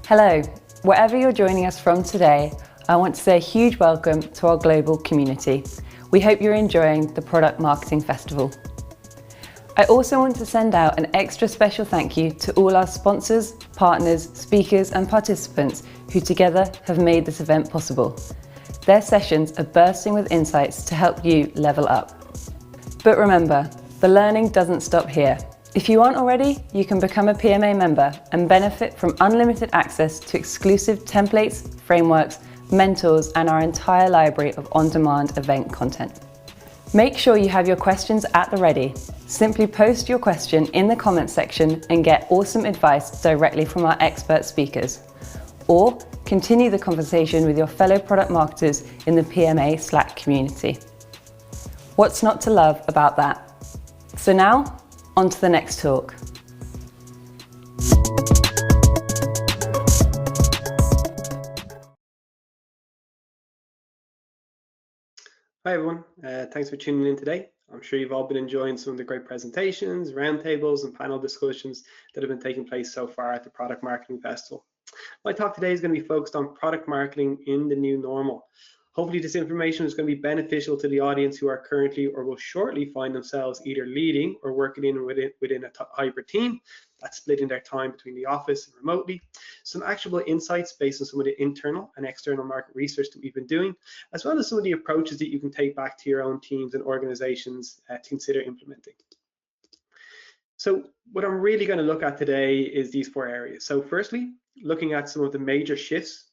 Hello, wherever you're joining us from today, I want to say a huge welcome to our global community. We hope you're enjoying the Product Marketing Festival. I also want to send out an extra special thank you to all our sponsors, partners, speakers and participants who together have made this event possible. Their sessions are bursting with insights to help you level up. But remember, the learning doesn't stop here. If you aren't already, you can become a PMA member and benefit from unlimited access to exclusive templates, frameworks, mentors, and our entire library of on-demand event content. Make sure you have your questions at the ready. Simply post your question in the comments section and get awesome advice directly from our expert speakers. Or continue the conversation with your fellow product marketers in the PMA Slack community. What's not to love about that? So now, on to the next talk. Hi everyone, thanks for tuning in today. I'm sure you've all been enjoying some of the great presentations, roundtables and panel discussions that have been taking place so far at the Product Marketing Festival. My talk today is going to be focused on product marketing in the new normal. Hopefully this information is going to be beneficial to the audience who are currently or will shortly find themselves either leading or working within a hybrid team that's splitting their time between the office and remotely. Some actionable insights based on some of the internal and external market research that we've been doing, as well as some of the approaches that you can take back to your own teams and organizations to consider implementing. So what I'm really going to look at today is these four areas. So firstly, looking at some of the major shifts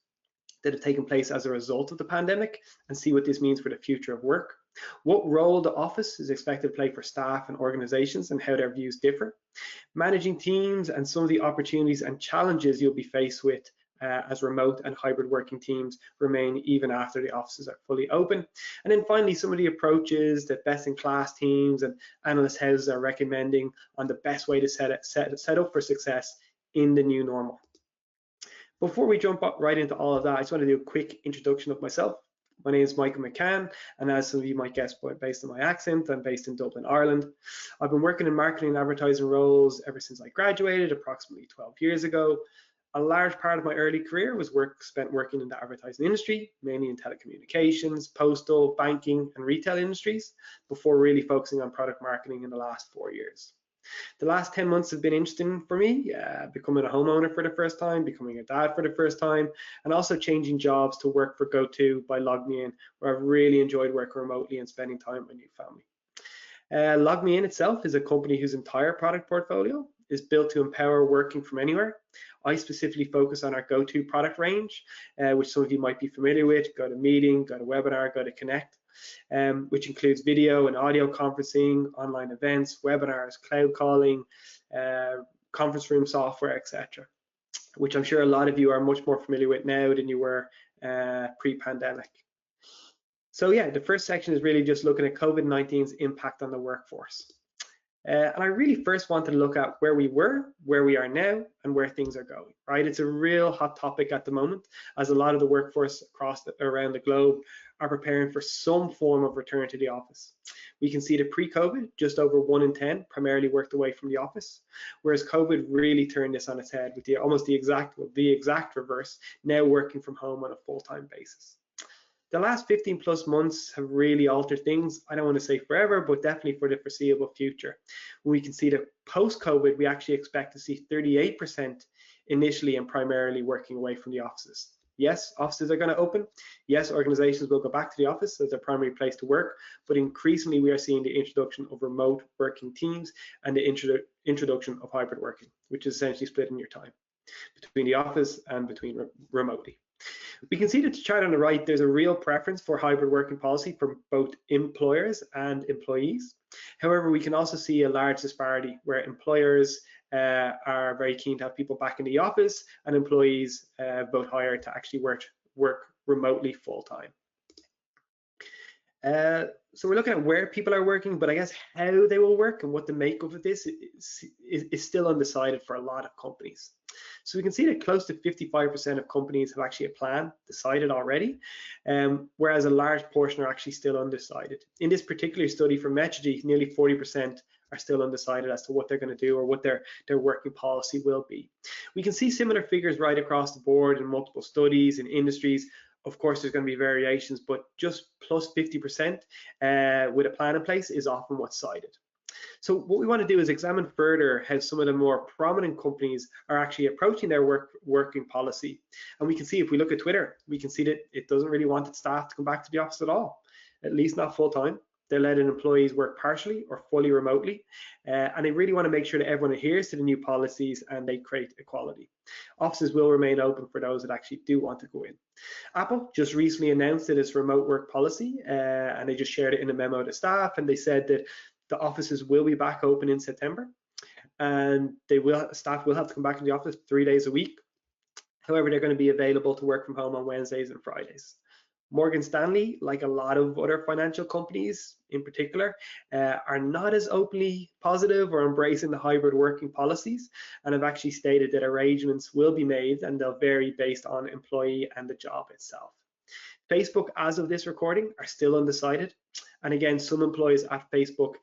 that have taken place as a result of the pandemic and see what this means for the future of work. What role the office is expected to play for staff and organizations and how their views differ. Managing teams and some of the opportunities and challenges you'll be faced with as remote and hybrid working teams remain even after the offices are fully open. And then finally, some of the approaches that best-in-class teams and analyst houses are recommending on the best way to set up for success in the new normal. Before we jump right into all of that, I just want to do a quick introduction of myself. My name is Michael McCann, and as some of you might guess based on my accent, I'm based in Dublin, Ireland. I've been working in marketing and advertising roles ever since I graduated approximately 12 years ago. A large part of my early career was spent working in the advertising industry, mainly in telecommunications, postal, banking, and retail industries, before really focusing on product marketing in the last 4 years. The last 10 months have been interesting for me, becoming a homeowner for the first time, becoming a dad for the first time, and also changing jobs to work for GoTo by LogMeIn, where I've really enjoyed working remotely and spending time with my new family. LogMeIn itself is a company whose entire product portfolio is built to empower working from anywhere. I specifically focus on our GoTo product range, which some of you might be familiar with, GoToMeeting, GoToWebinar, GoToConnect. Which includes video and audio conferencing, online events, webinars, cloud calling, conference room software, etc., which I'm sure a lot of you are much more familiar with now than you were pre-pandemic. So yeah, the first section is really just looking at COVID-19's impact on the workforce. And I really first wanted to look at where we were, where we are now, and where things are going, right? It's a real hot topic at the moment, as a lot of the workforce around the globe are preparing for some form of return to the office. We can see that pre-COVID, just over 1 in 10 primarily worked away from the office, whereas COVID really turned this on its head with almost the exact reverse, now working from home on a full-time basis. The last 15 plus months have really altered things. I don't want to say forever, but definitely for the foreseeable future. We can see that post-COVID, we actually expect to see 38% initially and primarily working away from the offices. Yes, offices are going to open. Yes, organizations will go back to the office as their primary place to work, but increasingly we are seeing the introduction of remote working teams and the introduction of hybrid working, which is essentially splitting your time between the office and between remotely. We can see that the chart on the right, there's a real preference for hybrid working policy for both employers and employees. However, we can also see a large disparity where employers are very keen to have people back in the office and employees vote higher to actually work remotely full time. So we're looking at where people are working, but I guess how they will work and what the makeup of this is still undecided for a lot of companies. So we can see that close to 55% of companies have actually a plan decided already, whereas a large portion are actually still undecided. In this particular study from Metrigy, nearly 40% are still undecided as to what they're going to do or what their working policy will be. We can see similar figures right across the board in multiple studies in industries. Of course, there's going to be variations, but just plus 50% with a plan in place is often what's cited. So what we want to do is examine further how some of the more prominent companies are actually approaching their working policy. And we can see, if we look at Twitter, we can see that it doesn't really want its staff to come back to the office at all, at least not full time. They're letting employees work partially or fully remotely, and they really want to make sure that everyone adheres to the new policies and they create equality. Offices will remain open for those that actually do want to go in. Apple just recently announced its remote work policy, and they just shared it in a memo to staff, and they said that the offices will be back open in September, and staff will have to come back to the office 3 days a week. However, they're going to be available to work from home on Wednesdays and Fridays. Morgan Stanley, like a lot of other financial companies in particular, are not as openly positive or embracing the hybrid working policies, and have actually stated that arrangements will be made and they'll vary based on employee and the job itself. Facebook, as of this recording, are still undecided. And again, some employees at Facebook,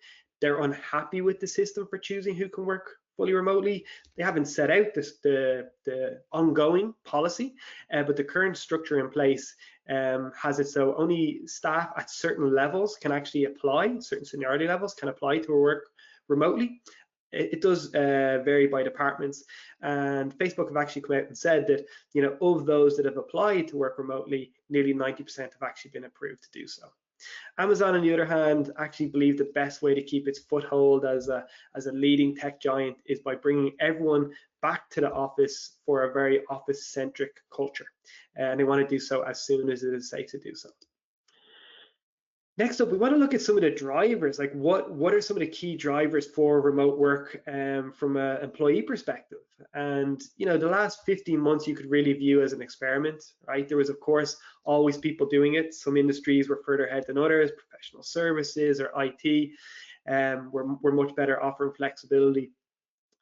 they're unhappy with the system for choosing who can work fully remotely. They haven't set out the ongoing policy, but the current structure in place has it so only staff at certain levels can actually apply, certain seniority levels can apply to work remotely. It does vary by departments, and Facebook have actually come out and said that, you know, of those that have applied to work remotely, nearly 90% have actually been approved to do so. Amazon, on the other hand, actually believe the best way to keep its foothold as a leading tech giant is by bringing everyone back to the office for a very office-centric culture, and they want to do so as soon as it is safe to do so. Next up, we want to look at some of the drivers, like what are some of the key drivers for remote work from an employee perspective. And, you know, the last 15 months you could really view as an experiment, right? There was, of course, always people doing it. Some industries were further ahead than others. Professional services or IT were much better offering flexibility.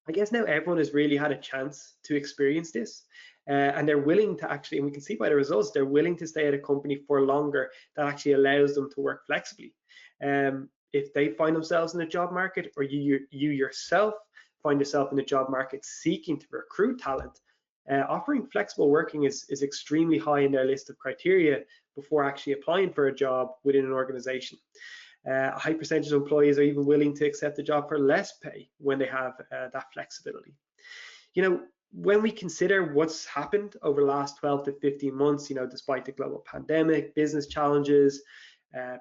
I guess now everyone has really had a chance to experience this. And they're willing to actually, and we can see by the results, they're willing to stay at a company for longer that actually allows them to work flexibly. If they find themselves in the job market, or you yourself find yourself in the job market seeking to recruit talent, offering flexible working is extremely high in their list of criteria before actually applying for a job within an organization. A high percentage of employees are even willing to accept a job for less pay when they have that flexibility. You know, when we consider what's happened over the last 12 to 15 months, you know, despite the global pandemic, business challenges,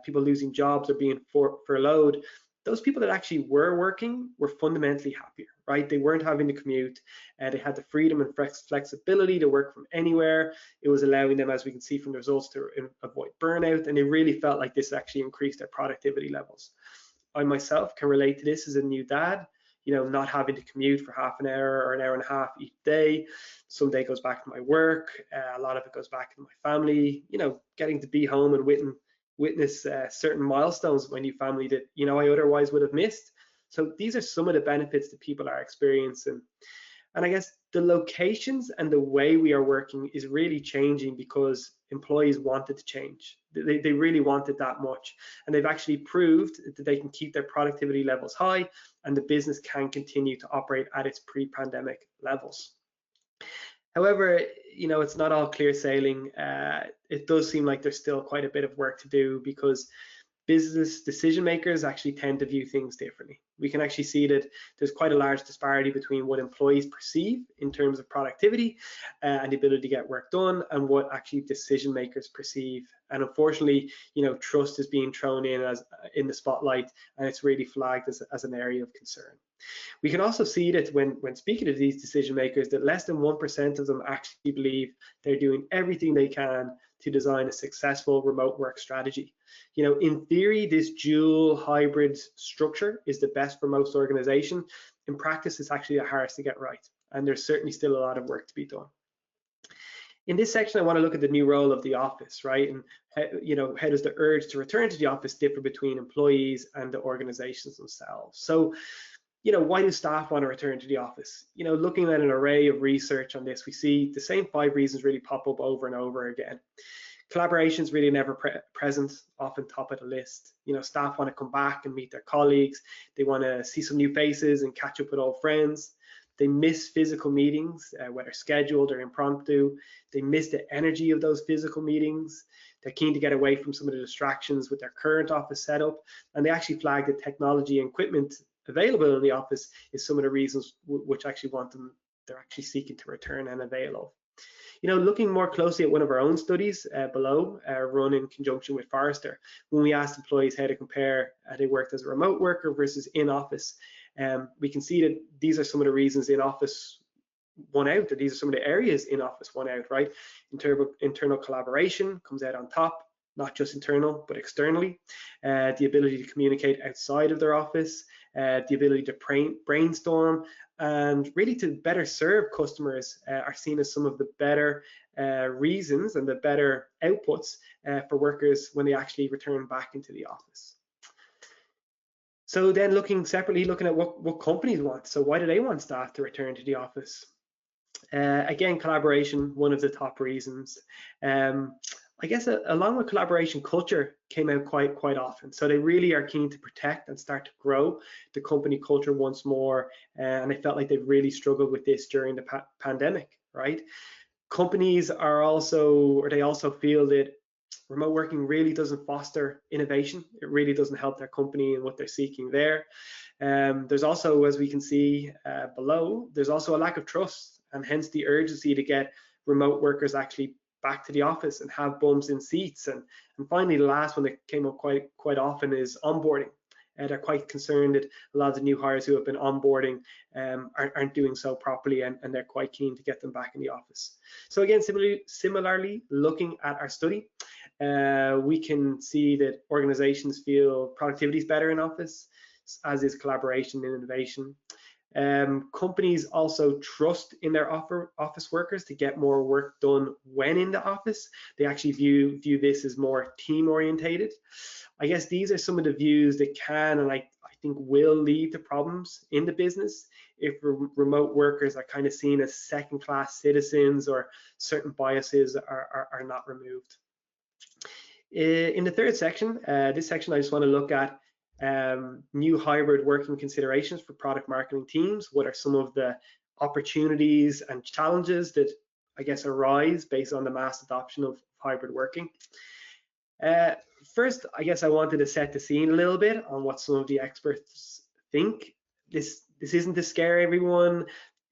people losing jobs or being furloughed, those people that actually were working were fundamentally happier, right? They weren't having to commute, they had the freedom and flexibility to work from anywhere. It was allowing them, as we can see from the results, to avoid burnout, and they really felt like this actually increased their productivity levels. I myself can relate to this as a new dad, you know, not having to commute for half an hour or an hour and a half each day. Some day goes back to my work, a lot of it goes back to my family, you know, getting to be home and witness certain milestones with my new family that, you know, I otherwise would have missed. So these are some of the benefits that people are experiencing. And I guess the locations and the way we are working is really changing because employees wanted to change. They really wanted that much. And they've actually proved that they can keep their productivity levels high and the business can continue to operate at its pre-pandemic levels. However, you know, it's not all clear sailing. It does seem like there's still quite a bit of work to do because business decision makers actually tend to view things differently. We can actually see that there's quite a large disparity between what employees perceive in terms of productivity and the ability to get work done and what actually decision makers perceive. And unfortunately, you know, trust is being thrown in the spotlight, and it's really flagged as an area of concern. We can also see that when speaking to these decision makers, that less than 1% of them actually believe they're doing everything they can to design a successful remote work strategy. You know, in theory, this dual hybrid structure is the best for most organizations. In practice, it's actually the hardest to get right, and there's certainly still a lot of work to be done. In this section, I want to look at the new role of the office, right? And how does the urge to return to the office differ between employees and the organizations themselves? So, you know, why do staff want to return to the office? You know, looking at an array of research on this, we see the same 5 reasons really pop up over and over again. Collaboration is really never present, often top of the list. Staff want to come back and meet their colleagues. They want to see some new faces and catch up with old friends. They miss physical meetings, whether scheduled or impromptu. They miss the energy of those physical meetings. They're keen to get away from some of the distractions with their current office setup. And they actually flag that technology and equipment available in the office is some of the reasons which actually they're actually seeking to return and avail of. Looking more closely at one of our own studies below, run in conjunction with Forrester, when we asked employees how to compare how they worked as a remote worker versus in office, we can see that these are some of the reasons in office won out, that these are some of the areas in office won out, right? Internal collaboration comes out on top, not just internal, but externally. The ability to communicate outside of their office, the ability to brainstorm, and really to better serve customers are seen as some of the better reasons and the better outputs for workers when they actually return back into the office. So then looking at what companies want. So why do they want staff to return to the office? Again, collaboration, one of the top reasons. I guess along with collaboration, culture came out quite often. So they really are keen to protect and start to grow the company culture once more. And they felt like they really struggled with this during the pandemic, right? Companies are also feel that remote working really doesn't foster innovation. It really doesn't help their company and what they're seeking there. There's also, as we can see below, there's also a lack of trust, and hence the urgency to get remote workers actually back to the office and have bums in seats. And finally, the last one that came up quite often is onboarding. They're quite concerned that a lot of the new hires who have been onboarding aren't doing so properly, and they're quite keen to get them back in the office. So again, similarly, looking at our study, we can see that organizations feel productivity is better in office, as is collaboration and innovation. Companies also trust in their office workers to get more work done when in the office. They actually view this as more team orientated. I guess these are some of the views that can, and I think will, lead to problems in the business if remote workers are kind of seen as second-class citizens or certain biases are not removed. In the third section, this section I just want to look at new hybrid working considerations for product marketing teams. What are some of the opportunities and challenges that I guess arise based on the mass adoption of hybrid working? First, I guess I wanted to set the scene a little bit on what some of the experts think. This isn't to scare everyone.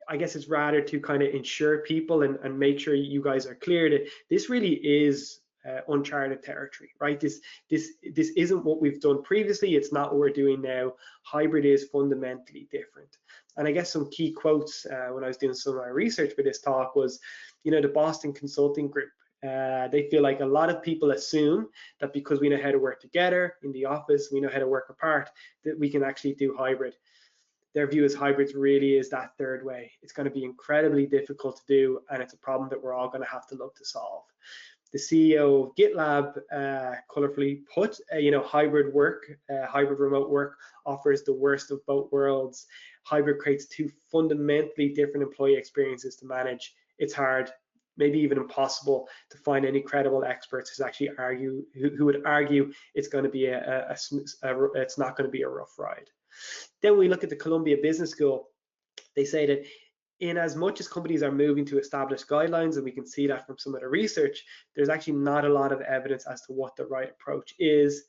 I guess it's rather to kind of ensure people and make sure you guys are clear that this really is uncharted territory, right? This isn't what we've done previously. It's not what we're doing now. Hybrid is fundamentally different. And I guess some key quotes when I was doing some of my research for this talk was, the Boston Consulting Group. They feel like a lot of people assume that because we know how to work together in the office, we know how to work apart, that we can actually do hybrid. Their view is hybrids really is that third way. It's going to be incredibly difficult to do, and it's a problem that we're all going to have to look to solve. The CEO of GitLab colorfully put, hybrid remote work offers the worst of both worlds. Hybrid creates two fundamentally different employee experiences to manage. It's hard, maybe even impossible, to find any credible experts who would argue it's going to be it's not going to be a rough ride. Then we look at the Columbia Business School. They say that in as much as companies are moving to establish guidelines, and we can see that from some of the research, there's actually not a lot of evidence as to what the right approach is.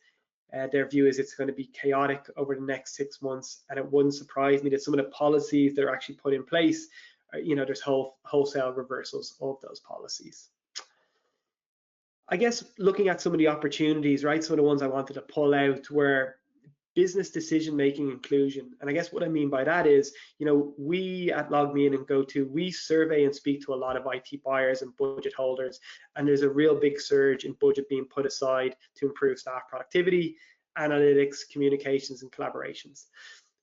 Their view is it's going to be chaotic over the next 6 months, and it wouldn't surprise me that some of the policies that are actually put in place, there's wholesale reversals of those policies. I guess looking at some of the opportunities, right, some of the ones I wanted to pull out were business decision-making inclusion. And I guess what I mean by that is, we at LogMeIn and GoTo, we survey and speak to a lot of IT buyers and budget holders, and there's a real big surge in budget being put aside to improve staff productivity, analytics, communications, and collaborations.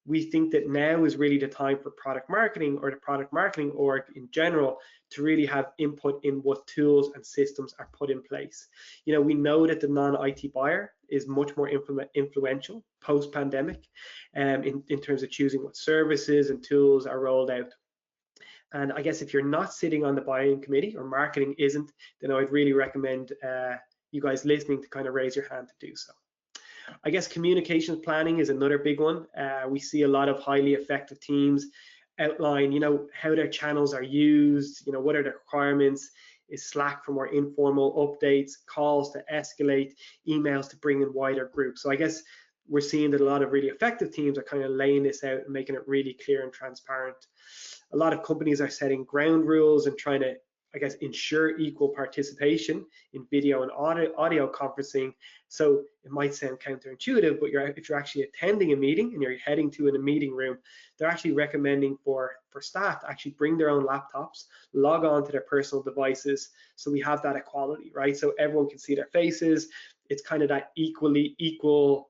We think that now is really the time for product marketing, or the product marketing org in general, to really have input in what tools and systems are put in place. We know that the non-IT buyer is much more influential post-pandemic in terms of choosing what services and tools are rolled out. And I guess if you're not sitting on the buying committee, or marketing isn't, then I would really recommend you guys listening to kind of raise your hand to do so. I guess communications planning is another big one. We see a lot of highly effective teams outline, how their channels are used, what are the requirements. Is Slack for more informal updates, calls to escalate, emails to bring in wider groups. So I guess we're seeing that a lot of really effective teams are kind of laying this out and making it really clear and transparent. A lot of companies are setting ground rules and trying to, I guess, ensure equal participation in video and audio conferencing. So it might sound counterintuitive, but if you're actually attending a meeting and you're heading to in a meeting room, they're actually recommending for staff to actually bring their own laptops, log on to their personal devices, so we have that equality, right? So everyone can see their faces. It's kind of that equal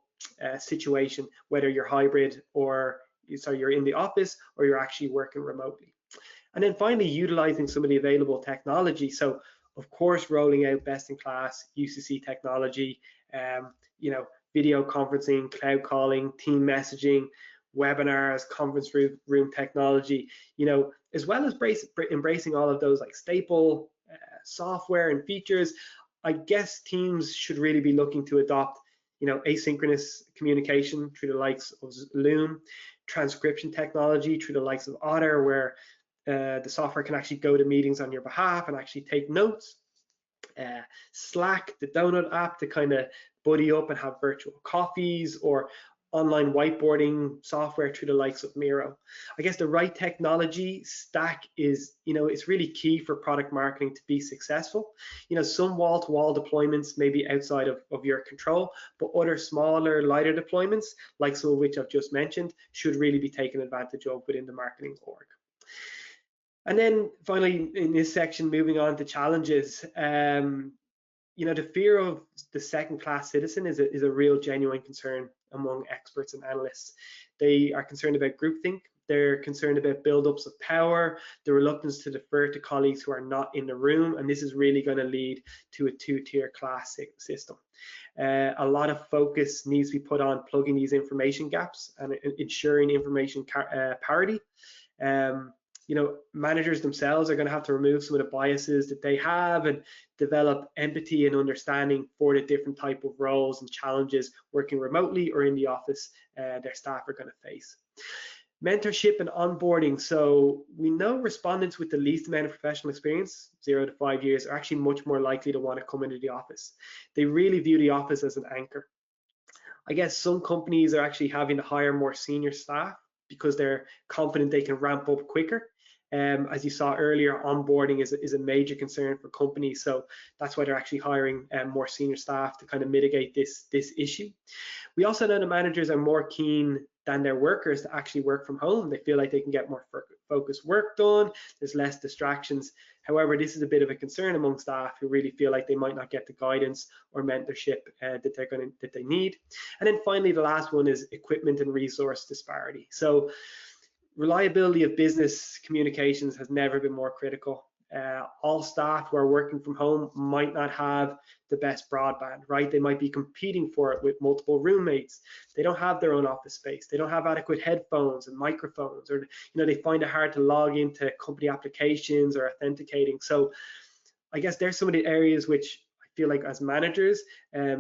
situation, whether you're hybrid or you're in the office or you're actually working remotely. And then finally, utilizing some of the available technology. So of course, rolling out best-in-class UCC technology, video conferencing, cloud calling, team messaging, webinars, conference room technology, as well as embracing all of those like staple software and features. I guess teams should really be looking to adopt, asynchronous communication through the likes of Loom, transcription technology through the likes of Otter, where the software can actually go to meetings on your behalf and actually take notes. Slack, the Donut app, to kind of buddy up and have virtual coffees, or online whiteboarding software through the likes of Miro. I guess the right technology stack is, it's really key for product marketing to be successful. Some wall-to-wall deployments may be outside of your control, but other smaller, lighter deployments, like some of which I've just mentioned, should really be taken advantage of within the marketing org. And then finally, in this section, moving on to challenges, the fear of the second-class citizen is a real genuine concern among experts and analysts. They are concerned about groupthink. They're concerned about buildups of power, the reluctance to defer to colleagues who are not in the room, and this is really going to lead to a two-tier class system. A lot of focus needs to be put on plugging these information gaps and ensuring information parity. Managers themselves are going to have to remove some of the biases that they have and develop empathy and understanding for the different type of roles and challenges working remotely or in the office their staff are going to face. Mentorship and onboarding. So we know respondents with the least amount of professional experience, 0 to 5 years, are actually much more likely to want to come into the office. They really view the office as an anchor. I guess some companies are actually having to hire more senior staff because they're confident they can ramp up quicker. As you saw earlier, onboarding is a major concern for companies, so that's why they're actually hiring more senior staff to kind of mitigate this issue. We also know the managers are more keen than their workers to actually work from home. They feel like they can get more focused work done, there's less distractions. However, this is a bit of a concern among staff who really feel like they might not get the guidance or mentorship that they need. And then finally, the last one is equipment and resource disparity. So reliability of business communications has never been more critical. All staff who are working from home might not have the best broadband, right? They might be competing for it with multiple roommates. They don't have their own office space. They don't have adequate headphones and microphones, or they find it hard to log into company applications or authenticating. So I guess there's some of the areas which I feel like as managers,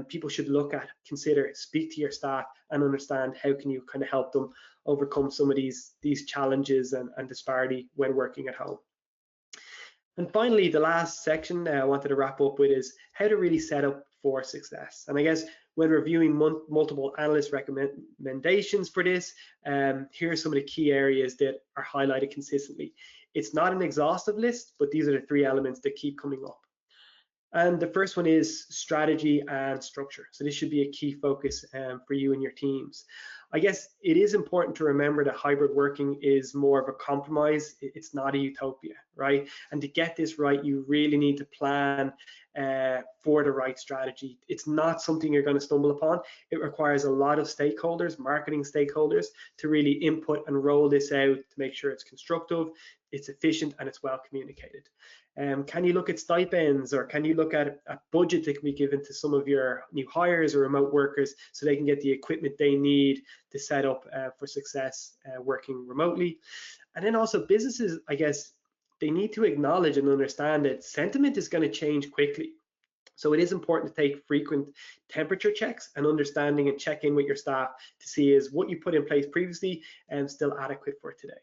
people should look at, consider, speak to your staff and understand how can you kind of help them overcome some of these challenges and disparity when working at home. And finally, the last section I wanted to wrap up with is how to really set up for success. And I guess when reviewing multiple analyst recommendations for this, here are some of the key areas that are highlighted consistently. It's not an exhaustive list, but these are the 3 elements that keep coming up. And the first one is strategy and structure. So this should be a key focus for you and your teams. I guess it is important to remember that hybrid working is more of a compromise. It's not a utopia, right? And to get this right, you really need to plan for the right strategy. It's not something you're going to stumble upon. It requires a lot of stakeholders, marketing stakeholders, to really input and roll this out to make sure it's constructive, it's efficient, and it's well communicated. Can you look at stipends, or can you look at a budget that can be given to some of your new hires or remote workers so they can get the equipment they need to set up for success working remotely? And then also businesses, I guess, they need to acknowledge and understand that sentiment is going to change quickly. So it is important to take frequent temperature checks and understanding and check in with your staff to see is what you put in place previously still adequate for today.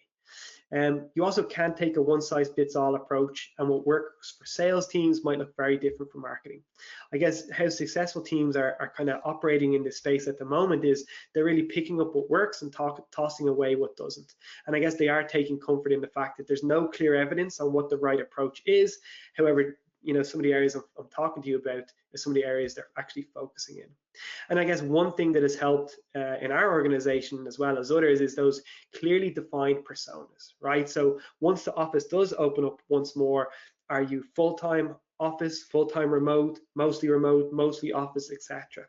You also can't take a one-size-fits-all approach, and what works for sales teams might look very different for marketing. I guess how successful teams are kind of operating in this space at the moment is they're really picking up what works and tossing away what doesn't. And I guess they are taking comfort in the fact that there's no clear evidence on what the right approach is. However, some of the areas I'm talking to you about is some of the areas they're actually focusing in. And I guess one thing that has helped in our organization as well as others is those clearly defined personas, right? So once the office does open up once more, are you full-time office, full-time remote, mostly office, etc.?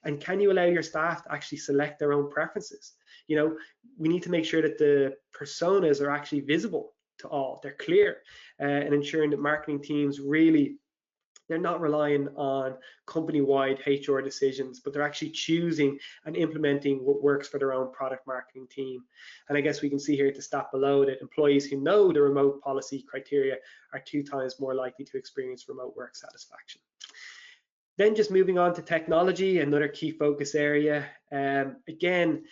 And can you allow your staff to actually select their own preferences? We need to make sure that the personas are actually visible to all, they're clear, and ensuring that marketing teams really, they're not relying on company-wide HR decisions, but they're actually choosing and implementing what works for their own product marketing team. And I guess we can see here at the stat below that employees who know the remote policy criteria are 2 times more likely to experience remote work satisfaction. Then just moving on to technology, another key focus area. Again,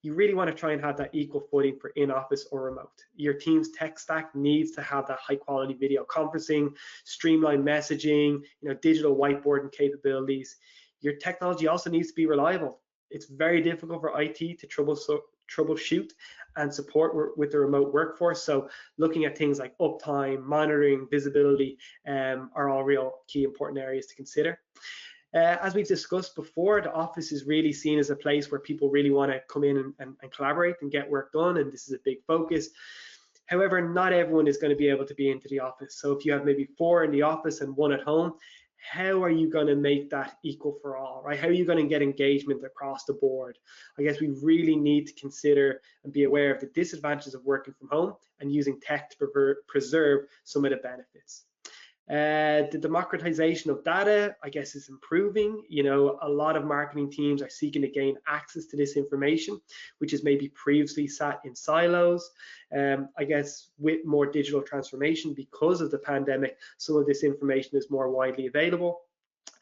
you really want to try and have that equal footing for in-office or remote. Your team's tech stack needs to have that high-quality video conferencing, streamlined messaging, digital whiteboarding capabilities. Your technology also needs to be reliable. It's very difficult for IT to troubleshoot and support with the remote workforce. So looking at things like uptime, monitoring, visibility are all real key important areas to consider. As we've discussed before, the office is really seen as a place where people really want to come in and collaborate and get work done, and this is a big focus. However, not everyone is going to be able to be into the office. So if you have maybe 4 in the office and 1 at home, how are you going to make that equal for all, right? How are you going to get engagement across the board? I guess we really need to consider and be aware of the disadvantages of working from home and using tech to preserve some of the benefits. The democratization of data, I guess, is improving. A lot of marketing teams are seeking to gain access to this information, which is maybe previously sat in silos. I guess with more digital transformation because of the pandemic, some of this information is more widely available,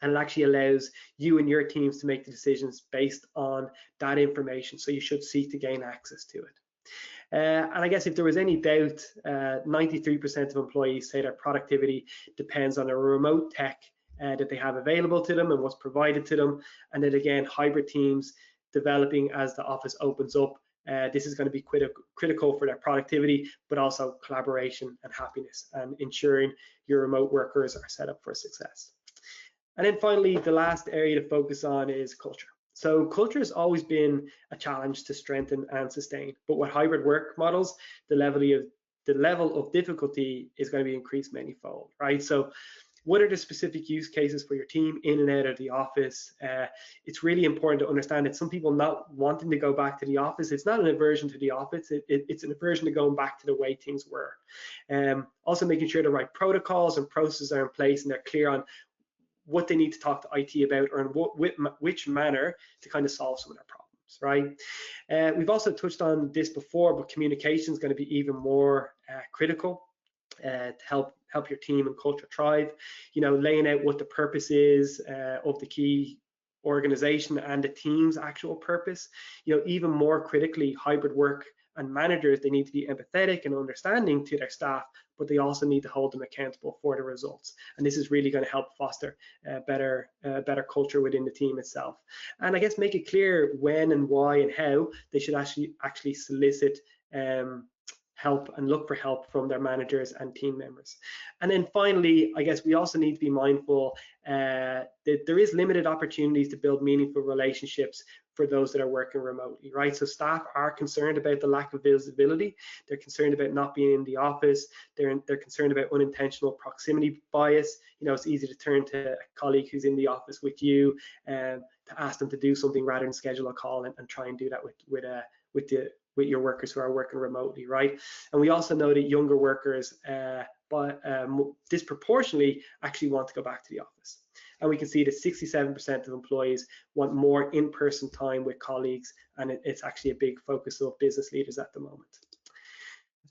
and it actually allows you and your teams to make the decisions based on that information. So you should seek to gain access to it. And I guess if there was any doubt, 93% of employees say their productivity depends on a remote tech that they have available to them and what's provided to them. And then again, hybrid teams developing as the office opens up. This is going to be critical for their productivity, but also collaboration and happiness, and ensuring your remote workers are set up for success. And then finally, the last area to focus on is culture. So culture has always been a challenge to strengthen and sustain, but with hybrid work models, the level of difficulty is going to be increased manyfold, right? So what are the specific use cases for your team in and out of the office? It's really important to understand that some people not wanting to go back to the office, it's not an aversion to the office, it's an aversion to going back to the way things were. Also making sure the right protocols and processes are in place and they're clear on what they need to talk to IT about, or in which manner to kind of solve some of their problems, right? We've also touched on this before, but communication is going to be even more critical to help your team and culture thrive. Laying out what the purpose is of the key organization and the team's actual purpose. Even more critically, hybrid work and managers, they need to be empathetic and understanding to their staff, but they also need to hold them accountable for the results. And this is really going to help foster better culture within the team itself. And I guess make it clear when and why and how they should actually solicit help and look for help from their managers and team members. And then finally, I guess we also need to be mindful that there is limited opportunities to build meaningful relationships for those that are working remotely, right? So staff are concerned about the lack of visibility. They're concerned about not being in the office. They're concerned about unintentional proximity bias. It's easy to turn to a colleague who's in the office with you to ask them to do something rather than schedule a call and try and do that with your workers who are working remotely, right? And we also know that younger workers disproportionately actually want to go back to the office. And we can see that 67% of employees want more in-person time with colleagues, and it's actually a big focus of business leaders at the moment.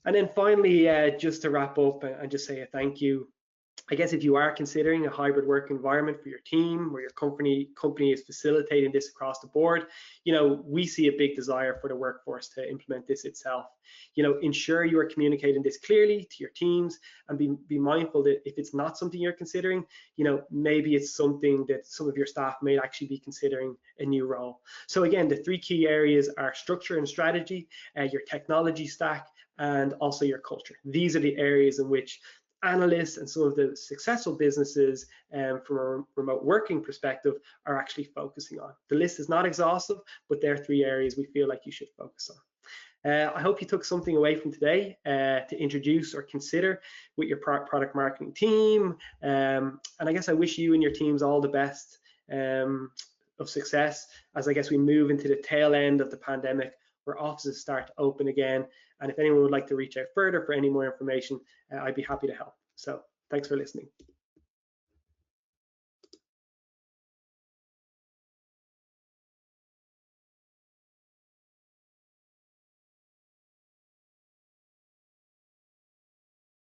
And then finally, just to wrap up and just say a thank you, I guess if you are considering a hybrid work environment for your team, or your company is facilitating this across the board, we see a big desire for the workforce to implement this itself. Ensure you are communicating this clearly to your teams, and be mindful that if it's not something you're considering, maybe it's something that some of your staff may actually be considering a new role. So again, the 3 key areas are structure and strategy, your technology stack, and also your culture. These are the areas in which analysts and some of the successful businesses from a remote working perspective are actually focusing on. The list is not exhaustive, but there are 3 areas we feel like you should focus on. I hope you took something away from today to introduce or consider with your product marketing team. And I guess I wish you and your teams all the best of success as I guess we move into the tail end of the pandemic, where offices start to open again. And if anyone would like to reach out further for any more information, I'd be happy to help. So thanks for listening.